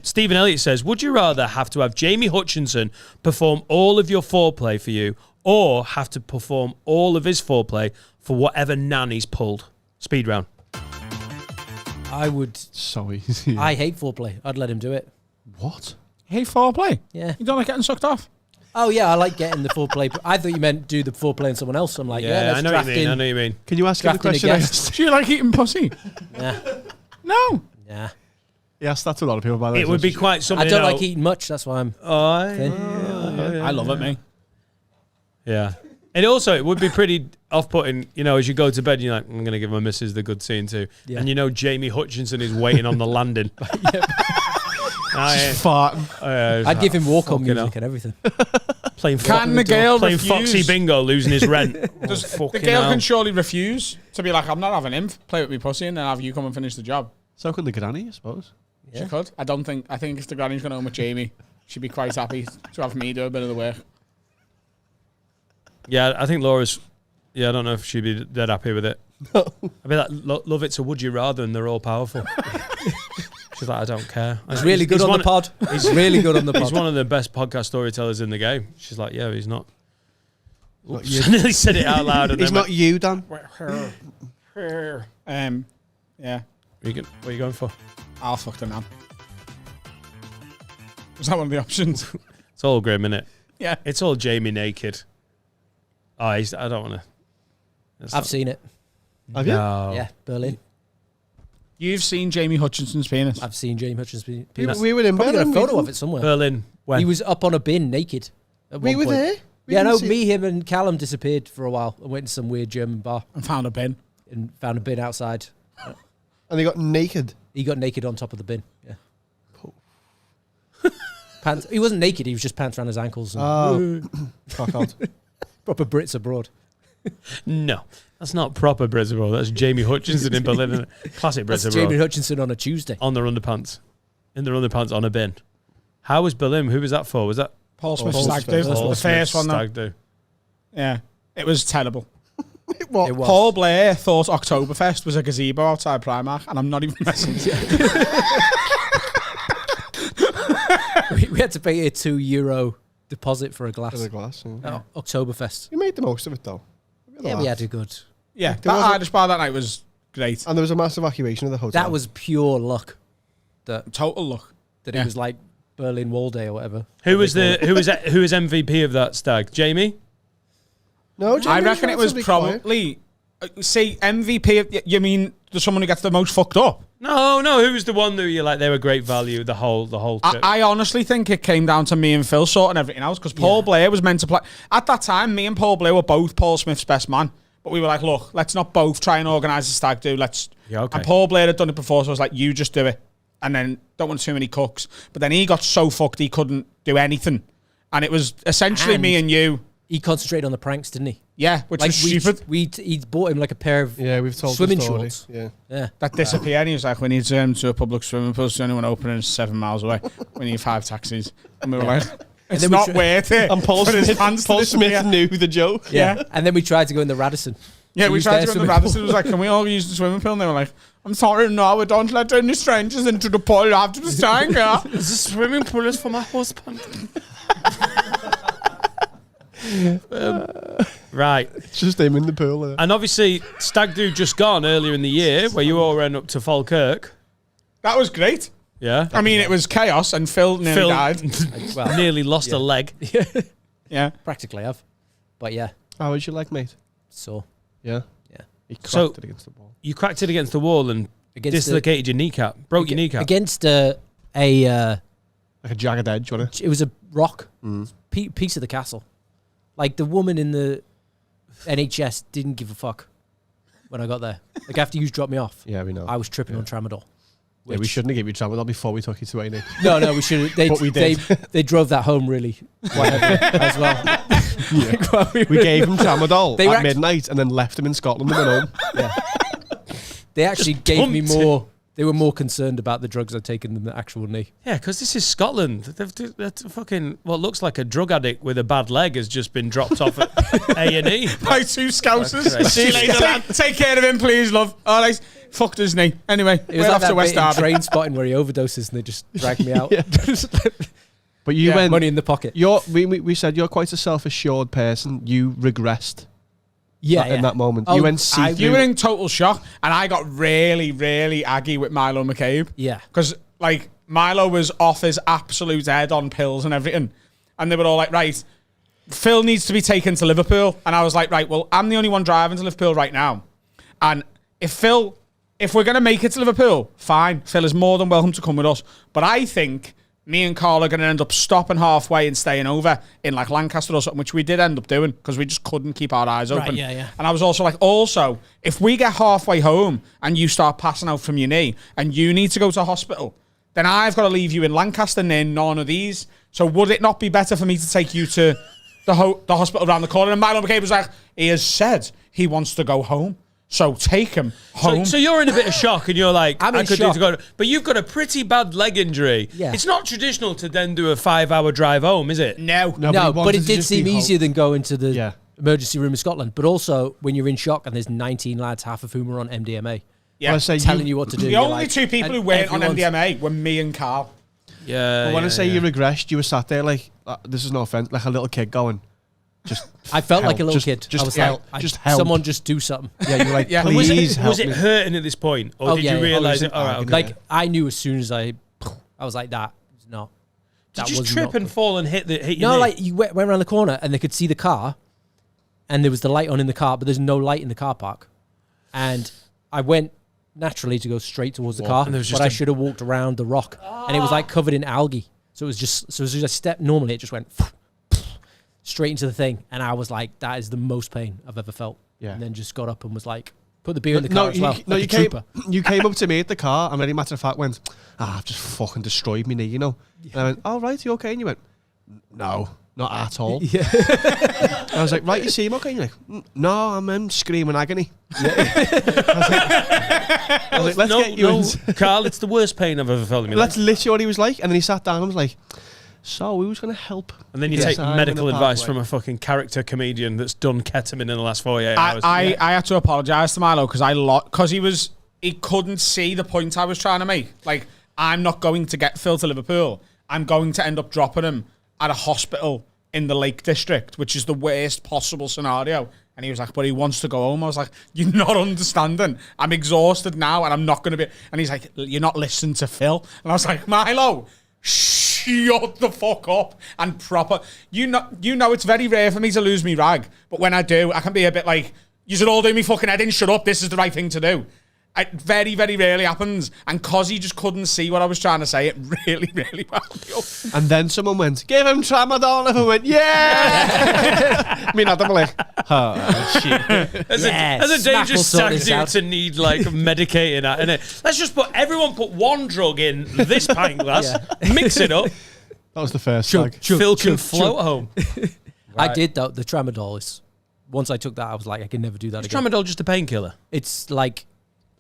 Stephen Elliott says, would you rather have to have Jamie Hutchinson perform all of your foreplay for you or have to perform all of his foreplay for whatever nan he's pulled? Speed round. I would. So easy. I hate foreplay. I'd let him do it. What? Hate foreplay? Yeah. You don't like getting sucked off? Oh, yeah, I like getting the foreplay. I thought you meant do the foreplay on someone else. I'm like, yeah, I know what you mean. I know what you mean. Can you ask him the question I asked? Do you like eating pussy? Yeah. No. Yeah. Yes, that's a lot of people, by the way. It would be quite something. I don't like eating much. That's why I'm. I love it, mate. Yeah. And also, it would be pretty off-putting, you know, as you go to bed, you're like, I'm going to give my missus the good scene too. Yeah. And you know Jamie Hutchinson is waiting on the landing. Just farting. I'd give him walk-on music and everything. Playing playing Foxy Bingo, losing his rent. The girl can surely refuse to be like, I'm not having him play with me pussy and then have you come and finish the job. So could the granny, I suppose. Yeah. She could. I think if the granny's going home with Jamie, she'd be quite happy to have me do a bit of the work. Yeah, I think Laura's... Yeah, I don't know if she'd be dead happy with it. I'd be like, love it, so would you rather, and they're all powerful. She's like, I don't care. He's really good on the pod. He's really good on the pod. He's one of the best podcast storytellers in the game. She's like, yeah, he's not. Oops. I nearly said it out loud. And he's not you, Dan. Yeah. What are you going for? I'll fuck the nan. Was that one of the options? It's all grim, innit? Yeah. It's all Jamie naked. Oh, I don't want to. I've seen it. Have you? No. Yeah, Berlin. You've seen Jamie Hutchinson's penis? I've seen Jamie Hutchinson's penis. We were in Probably Berlin. got a photo of it somewhere. Berlin. When? He was up on a bin naked. We were there? Yeah, no, me, him, and Callum disappeared for a while and went to some weird German bar. And found a bin. And found a bin outside. And they got naked? He got naked on top of the bin, yeah. Pants. He wasn't naked, he was just pants around his ankles. Oh. Cock out. Proper Brits abroad. No, that's not proper Brits abroad. That's Jamie Hutchinson in Berlin. Isn't it? Classic Brits abroad. Jamie Hutchinson on a Tuesday. On their underpants. In their underpants on a bin. How was Berlin? Who was that for? Was that Paul Smith's Stag Do? The first one, Stag Do. Yeah. It was terrible. What? It was. Paul Blair thought Oktoberfest was a gazebo outside Primark, and I'm not even messing with you. we had to pay a €2 deposit for a glass. For the glass, yeah. Oh, Oktoberfest. You made the most of it, though. Yeah, we had a good. Yeah, that Irish bar that night was great. And there was a mass evacuation of the hotel. That was pure luck. Total luck. That it was like Berlin Wall Day or whatever. Who was MVP of that stag? Jamie? No, Jamie I reckon it was probably... See, MVP, you mean the someone who gets the most fucked up? No, who was the one that you like? They were great value. The whole trip. I honestly think it came down to me and Phil sorting everything out because Paul Blair was meant to play. At that time, me and Paul Blair were both Paul Smith's best man, but we were like, look, let's not both try and organise a stag do. And Paul Blair had done it before, so I was like, you just do it, and then don't want too many cooks. But then he got so fucked he couldn't do anything, and it was essentially me and you. He concentrated on the pranks, didn't he? Yeah, which was stupid. He bought him like a pair of we've told swimming the story. shorts. Yeah. That disappeared. And he was like, we need to a public swimming pool. So anyone open is 7 miles away. We need 5 taxis. And we were like, it's not worth it. And Paul Smith knew the joke. Yeah. And then we tried to go in the Radisson. Yeah, we tried to go in the Radisson. It was like, can we all use the swimming pool? And they were like, I'm sorry, no, we don't let any strangers into the pool. You have to be staying here. The swimming pool is for my husband. Right. It's just him in the pool. There. And obviously, Stag Do just gone earlier in the year where you all ran up to Falkirk. That was great. Yeah. I mean, it was chaos and Phil nearly died. Well, nearly lost a leg. Yeah. Practically have. But yeah. How was your leg, mate? So. Yeah? Yeah. He cracked it against the wall. You cracked it against the wall and dislocated your kneecap. Broke your kneecap. Against like a jagged edge, wasn't it? It was a rock. Piece of the castle. Like, the woman in the NHS didn't give a fuck when I got there. Like, after you dropped me off. Yeah, we know. I was tripping on tramadol. Yeah, we shouldn't have given you tramadol before we took you to A&E. No, we should have. But we did. They drove that home really as well. Yeah. we gave him tramadol at midnight and then left him in Scotland and went home. Yeah. They actually gave me more They were more concerned about the drugs I'd taken than the actual knee. Yeah, because this is Scotland. They're fucking what looks like a drug addict with a bad leg has just been dropped off at A&E. By 2 scousers. See you later, man. Take care of him, please, love. All right. Fucked his knee. Anyway, it was like that bit in Train Spotting where he overdoses and they just dragged me out. But you went money in the pocket. We said you're quite a self-assured person. You regressed. In that moment. Oh, you went you were in total shock, and I got really, really aggy with Milo McCabe. Yeah. Because, like, Milo was off his absolute head on pills and everything. And they were all like, right, Phil needs to be taken to Liverpool. And I was like, right, well, I'm the only one driving to Liverpool right now. And if we're going to make it to Liverpool, fine. Phil is more than welcome to come with us. But I think me and Carl are going to end up stopping halfway and staying over in like Lancaster or something, which we did end up doing because we just couldn't keep our eyes open. Right, yeah. And I was also like, if we get halfway home and you start passing out from your knee and you need to go to hospital, then I've got to leave you in Lancaster near none of these. So would it not be better for me to take you to the hospital around the corner? And Milo McCabe was like, he has said he wants to go home. So take him home. So you're in a bit of shock and you're like, I could do to go. But you've got a pretty bad leg injury. Yeah. It's not traditional to then do a 5-hour drive home, is it? No, but it did seem easier than going to the emergency room in Scotland. But also, when you're in shock and there's 19 lads, half of whom are on MDMA, telling you what to do. The only 2 people who weren't on MDMA were me and Carl. Yeah. But when I say you regressed, you were sat there like, this is no offense, like a little kid going, I felt like a little kid. Just I was help. like, just help. Someone just do something. Yeah, you're like, please help Was it me. hurting at this point? Or did you realise it? All right, okay. Like, I knew as soon as I was like, that was not. Did you just trip and fall and hit your knee? No, like, you went around the corner and they could see the car and there was the light on in the car, but there's no light in the car park. And I went naturally to go straight towards the car, but I should have walked around the rock. And it was like covered in algae. So it was just, as soon as I stepped, normally it just went straight into the thing, and I was like, that is the most pain I've ever felt. Yeah. And then just got up and was like, put the beer in the car as well. You came up to me at the car and very matter of fact went, I've just fucking destroyed me knee, you know. Yeah. And I went, oh, right, you okay? And you went, no, not at all. Yeah. I was like, right, you seem okay? And you're like, no, I'm screaming agony. Yeah. I was like, let's get you in. Carl, it's the worst pain I've ever felt in my life. That's literally what he was like. And then he sat down and was like, so who's going to help? And then you take medical advice from a fucking character comedian that's done ketamine in the last 48 hours. I had to apologise to Milo because he couldn't see the point I was trying to make. Like, I'm not going to get Phil to Liverpool. I'm going to end up dropping him at a hospital in the Lake District, which is the worst possible scenario. And he was like, but he wants to go home. I was like, you're not understanding. I'm exhausted now and I'm not going to be... And he's like, you're not listening to Phil. And I was like, Milo, shut the fuck up and proper. You know it's very rare for me to lose me rag, but when I do, I can be a bit like, you should all do me fucking head in, shut up, this is the right thing to do. It very, very rarely happens, and cause he just couldn't see what I was trying to say, it really, really wound me up. And then someone went, give him tramadol, and I went, yeah! I mean, I'm like, oh, shit. As a dangerous stag to need, like, medicating at, innit? Let's just everyone put one drug in this pint glass, mix it up. That was the first stag. Phil can float home. Right. I did, though. The tramadol is, once I took that, I was like, I can never do that again. Is tramadol just a painkiller? It's like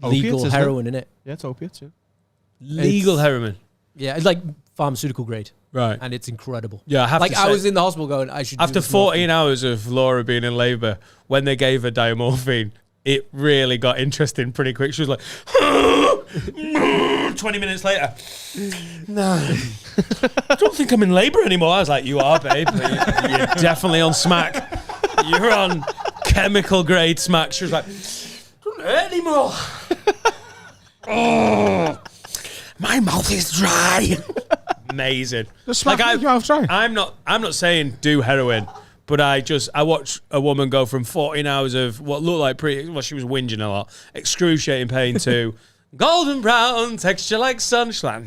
opiates, legal heroin, in it? Yeah, it's opiates, yeah. Legal heroin? Yeah, it's like pharmaceutical grade. Right. And it's incredible. Yeah, I have to say, I was in the hospital going, I should after 14 hours of Laura being in labour, when they gave her diamorphine, it really got interesting pretty quick. She was like, 20 minutes later, no, I don't think I'm in labour anymore. I was like, you are, babe. You're definitely on smack. You're on chemical grade smack. She was like, don't hurt anymore. Oh, my mouth is dry. Amazing. Like I'm not saying do heroin, but I watched a woman go from 14 hours of what looked like she was whinging a lot, excruciating pain to golden brown texture like sun. She's like,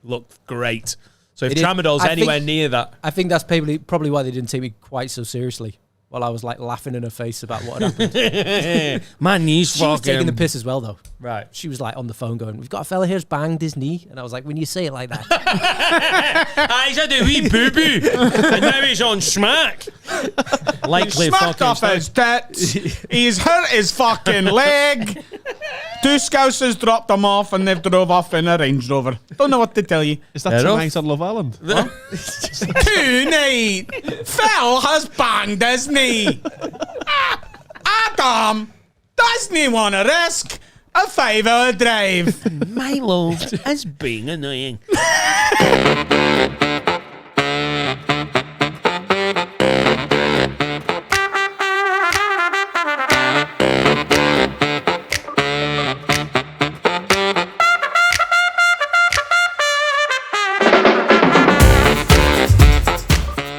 looked great. So if tramadol's anywhere near that, I think that's probably why they didn't take me quite so seriously. While I was like laughing in her face about what had happened. My knee's She was taking the piss as well, though. Right. She was like on the phone going, we've got a fella here's banged his knee. And I was like, when you say it like that. He's had a wee boo-boo. And now he's on smack. Likely he smacked off his tit. He's hurt his fucking leg. Two Scousers dropped them off and they've drove off in a Range Rover. Don't know what to tell you. Is that tonight on Love Island? Tonight, Phil has banged his knee. Adam doesn't he want to risk a 5-hour drive? My love is being annoying.